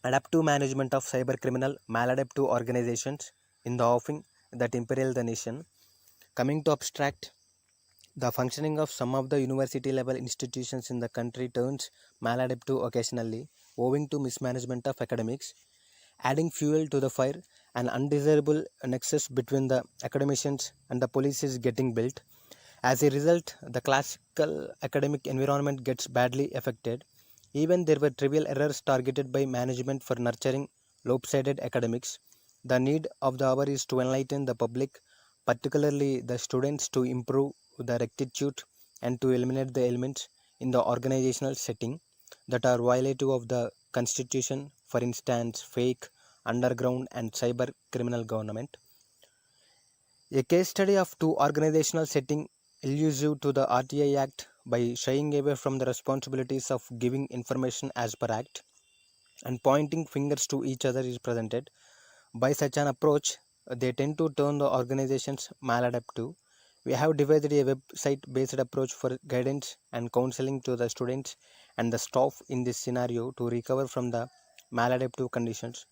adaptive management of cybercriminal maladaptive organizations in the offing that imperil the nation. Coming to abstract, the functioning of some of the university level institutions in the country turns maladaptive occasionally, owing to mismanagement of academics, adding fuel to the fire. An undesirable nexus between the academicians and the police is getting built. As a result, the classical academic environment gets badly affected. Even there were trivial errors targeted by management for nurturing lopsided academics. The need of the hour is to enlighten the public, particularly the students, to improve the rectitude and to eliminate the elements in the organizational setting that are violative of the constitution, for instance, fake, underground, and cyber criminal government. A case study of two organizational setting elusive to the RTI Act by shying away from the responsibilities of giving information as per Act and pointing fingers to each other is presented. By such an approach, they tend to turn the organizations maladaptive. We have devised a website based approach for guidance and counseling to the students and the staff in this scenario to recover from the maladaptive conditions.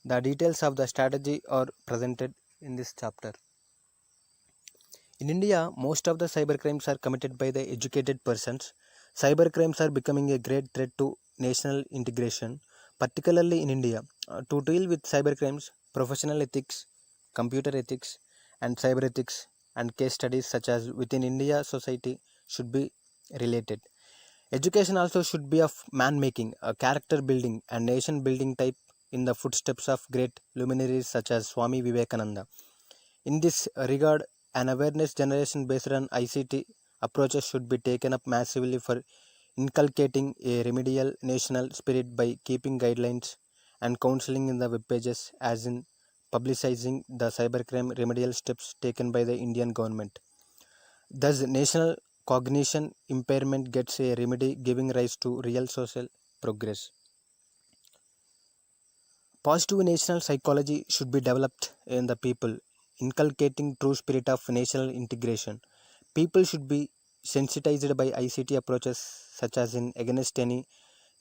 The details of the strategy are presented in this chapter. In India, most of the cybercrimes are committed by the educated persons. Cybercrimes are becoming a great threat to national integration, particularly in India. To deal with cybercrimes, professional ethics, computer ethics, and cyber ethics and case studies such as within India society should be related. Education also should be of man making, a character building, and nation building type in the footsteps of great luminaries such as Swami Vivekananda. In this regard, an awareness generation based on ICT approaches should be taken up massively for inculcating a remedial national spirit by keeping guidelines and counseling in the web pages, as in publicizing the cybercrime remedial steps taken by the Indian government. Thus, national cognition impairment gets a remedy giving rise to real social progress. Positive national psychology should be developed in the people, inculcating true spirit of national integration. People should be sensitized by ICT approaches such as in against any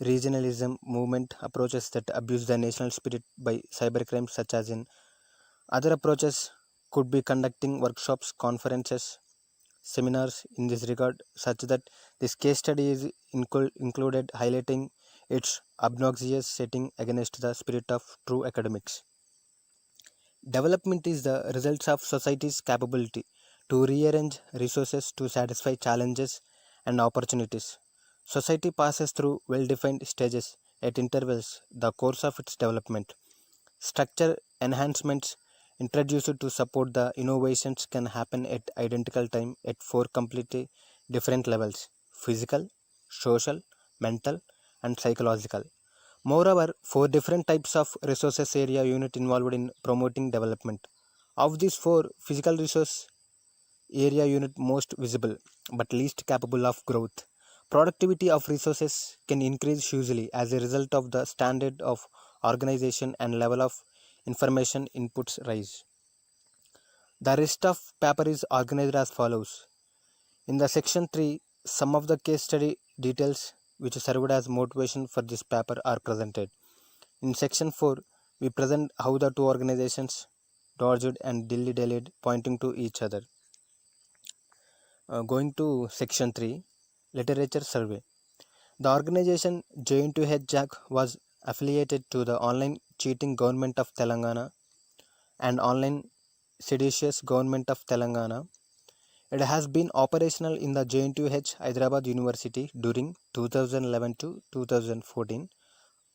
regionalism movement approaches that abuse the national spirit by cybercrimes such as in other approaches could be conducting workshops, conferences, seminars in this regard such that this case study is included highlighting its obnoxious setting against the spirit of true academics. Development is the result of society's capability to rearrange resources to satisfy challenges and opportunities. Society passes through well defined stages at intervals the course of its development. Structure enhancements introduced to support the innovations can happen at identical time at four completely different levels: physical, social, mental, and psychological. Moreover, four different types of resources area unit involved in promoting development. Of these four, physical resource area unit most visible but least capable of growth. Productivity of resources can increase hugely as a result of the standard of organization and level of information inputs rise. The rest of paper is organized as follows. In the section 3, some of the case study details which served as motivation for this paper are presented. In section 4, we present how the two organizations dodged and dilly-dallied, pointing to each other. Going to section 3, literature survey. The organization J2H Jack was affiliated to the online cheating government of Telangana and online seditious government of Telangana. It has been operational in the J2H Hyderabad University during 2011 to 2014.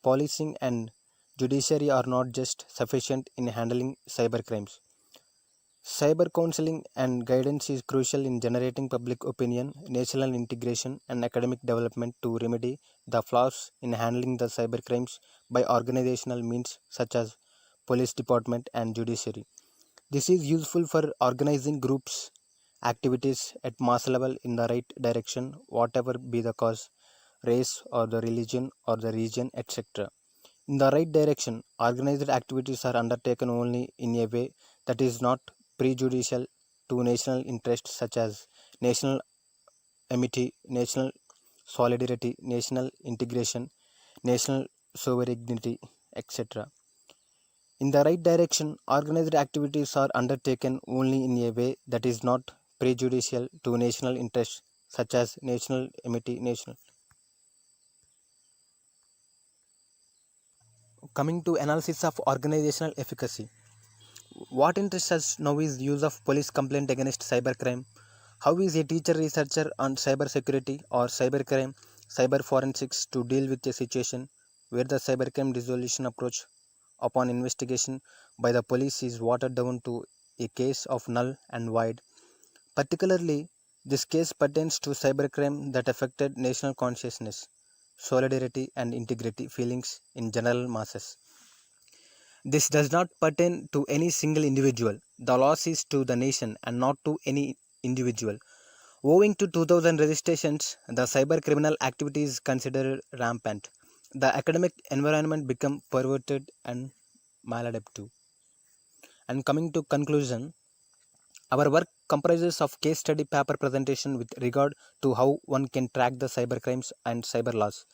Policing and judiciary are not just sufficient in handling cybercrimes. Cyber counseling and guidance is crucial in generating public opinion, national integration, and academic development to remedy the flaws in handling the cybercrimes by organizational means such as police department and judiciary. This is useful for organizing groups activities at mass level in the right direction, whatever be the cause, race or the religion or the region, etc. In the right direction, organized activities are undertaken only in a way that is not prejudicial to national interests such as national amity, national solidarity, national integration, national sovereignty, etc. In the right direction, organized activities are undertaken only in a way that is not prejudicial to national interests such as national amity. Coming to analysis of organizational efficacy. What interests us now is use of police complaint against cybercrime. How is a teacher researcher on cybersecurity or cybercrime, cyber forensics to deal with a situation where the cybercrime resolution approach upon investigation by the police is watered down to a case of null and void. Particularly, this case pertains to cybercrime that affected national consciousness, solidarity, and integrity feelings in general masses. This does not pertain to any single individual. The loss is to the nation and not to any individual. Owing to 2000 registrations, the cyber criminal activity is considered rampant. The academic environment become perverted and maladaptive. And coming to conclusion, our work comprises of case study paper presentation with regard to how one can track the cyber crimes and cyber laws.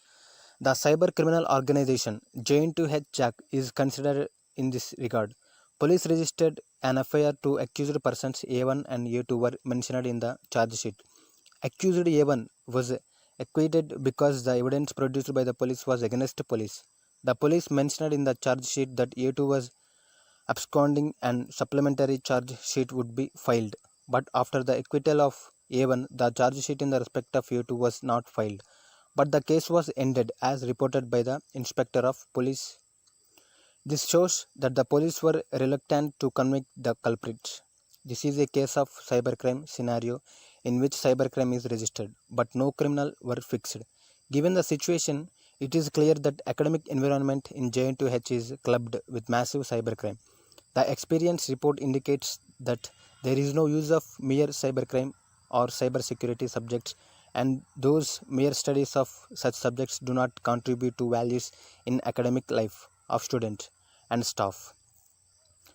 The cyber criminal organization JN2H is considered in this regard. Police registered an FIR to accused persons A1 and A2 were mentioned in the charge sheet. Accused A1 was acquitted because the evidence produced by the police was against police. The police mentioned in the charge sheet that A2 was absconding and supplementary charge sheet would be filed. But after the acquittal of A1, the charge sheet in the respect of A2 was not filed. But the case was ended as reported by the inspector of police. This shows that the police were reluctant to convict the culprits. This is a case of cybercrime scenario in which cybercrime is registered, but no criminal were fixed. Given the situation, it is clear that academic environment in JN2H is clubbed with massive cybercrime. The experience report indicates that there is no use of mere cybercrime or cybersecurity subjects, and those mere studies of such subjects do not contribute to values in academic life of students and staff.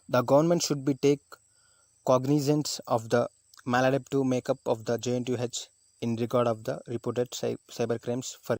The government should be take cognizance of the maladaptive makeup of the JN2H in regard of the reported cybercrimes for